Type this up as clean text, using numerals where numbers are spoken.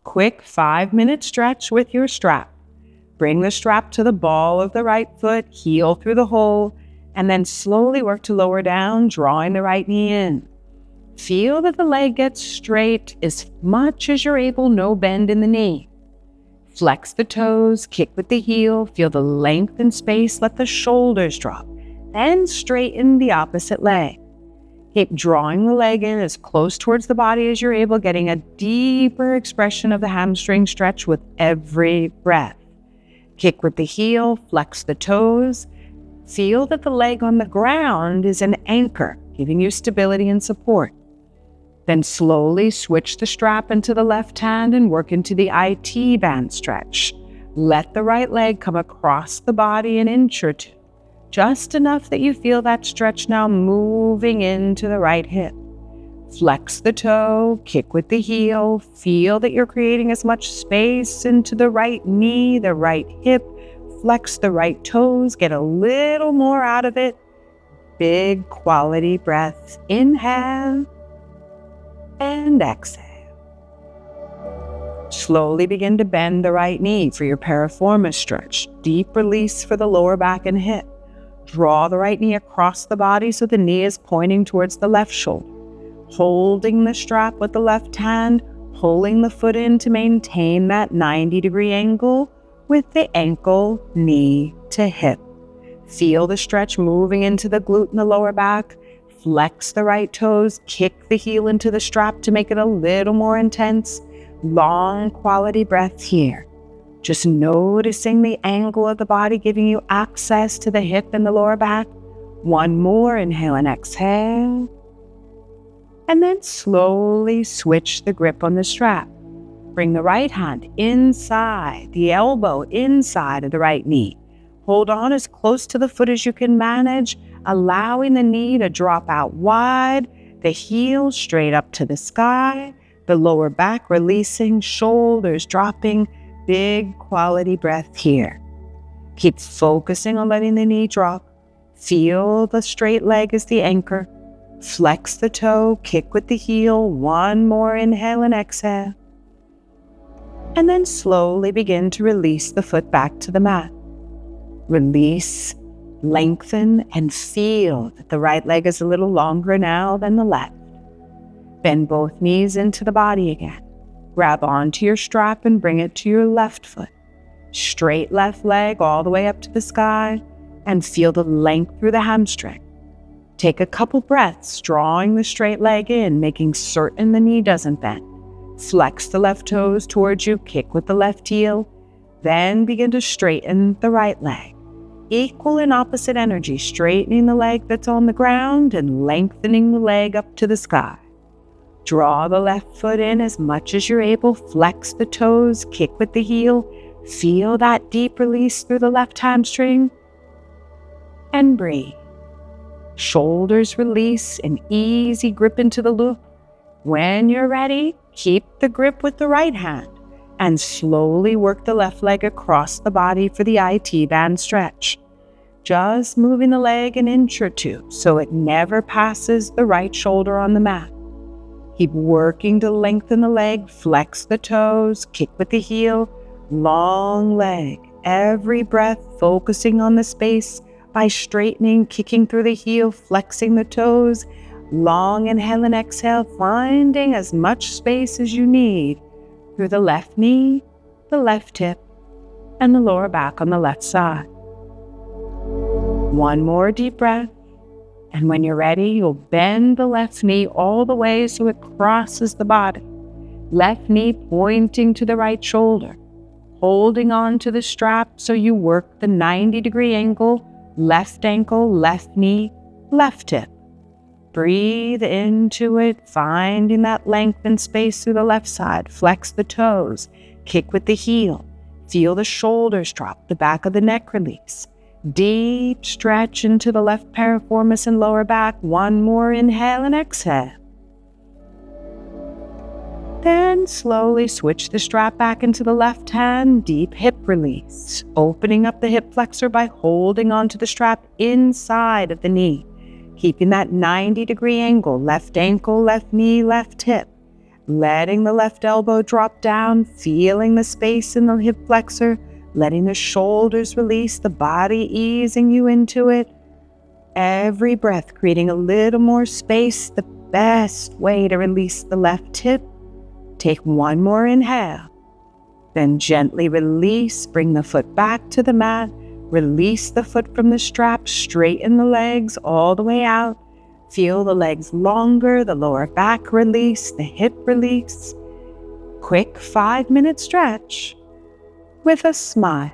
Quick 5-minute stretch with your strap. Bring the strap to the ball of the right foot, heel through the hole, and then slowly work to lower down, drawing the right knee in. Feel that the leg gets straight as much as you're able, no bend in the knee. Flex the toes, kick with the heel, feel the length and space, let the shoulders drop. Then straighten the opposite leg. Keep drawing the leg in as close towards the body as you're able, getting a deeper expression of the hamstring stretch with every breath. Kick with the heel, flex the toes. Feel that the leg on the ground is an anchor, giving you stability and support. Then slowly switch the strap into the left hand and work into the IT band stretch. Let the right leg come across the body an inch or two, just enough that you feel that stretch now moving into the right hip. Flex the toe, kick with the heel, feel that you're creating as much space into the right knee, the right hip. Flex the right toes, get a little more out of it. Big quality breaths. Inhale and exhale. Slowly begin to bend the right knee for your piriformis stretch. Deep release for the lower back and hip. Draw the right knee across the body so the knee is pointing towards the left shoulder. Holding the strap with the left hand, pulling the foot in to maintain that 90-degree angle with the ankle, knee to hip. Feel the stretch moving into the glute and the lower back. Flex the right toes, kick the heel into the strap to make it a little more intense. Long quality breath here. Just noticing the angle of the body giving you access to the hip and the lower back. One more, inhale and exhale. And then slowly switch the grip on the strap. Bring the right hand inside, the elbow inside of the right knee. Hold on as close to the foot as you can manage, allowing the knee to drop out wide, the heel straight up to the sky, the lower back releasing, shoulders dropping. Big quality breath here. Keep focusing on letting the knee drop. Feel the straight leg as the anchor. Flex the toe, kick with the heel. One more inhale and exhale. And then slowly begin to release the foot back to the mat. Release, lengthen, and feel that the right leg is a little longer now than the left. Bend both knees into the body again. Grab onto your strap and bring it to your left foot. Straight left leg all the way up to the sky and feel the length through the hamstring. Take a couple breaths, drawing the straight leg in, making certain the knee doesn't bend. Flex the left toes towards you, kick with the left heel, then begin to straighten the right leg. Equal and opposite energy, straightening the leg that's on the ground and lengthening the leg up to the sky. Draw the left foot in as much as you're able, flex the toes, kick with the heel, feel that deep release through the left hamstring, and breathe. Shoulders release, an easy grip into the loop. When you're ready, keep the grip with the right hand and slowly work the left leg across the body for the IT band stretch. Just moving the leg an inch or two so it never passes the right shoulder on the mat. Keep working to lengthen the leg, flex the toes, kick with the heel, long leg. Every breath focusing on the space by straightening, kicking through the heel, flexing the toes. Long inhale and exhale, finding as much space as you need through the left knee, the left hip, and the lower back on the left side. One more deep breath. And when you're ready, you'll bend the left knee all the way so it crosses the body. Left knee pointing to the right shoulder. Holding on to the strap so you work the 90-degree angle, left ankle, left knee, left hip. Breathe into it, finding that length and space through the left side. Flex the toes, kick with the heel. Feel the shoulders drop, the back of the neck release. Deep stretch into the left piriformis and lower back. One more inhale and exhale. Then slowly switch the strap back into the left hand. Deep hip release. Opening up the hip flexor by holding onto the strap inside of the knee. Keeping that 90-degree angle. Left ankle, left knee, left hip. letting the left elbow drop down, feeling the space in the hip flexor, letting the shoulders release, the body easing you into it. Every breath creating a little more space, the best way to release the left hip. Take one more inhale, then gently release, bring the foot back to the mat, release the foot from the strap, straighten the legs all the way out. Feel the legs longer, the lower back release, the hip release. Quick 5-minute stretch with a smile.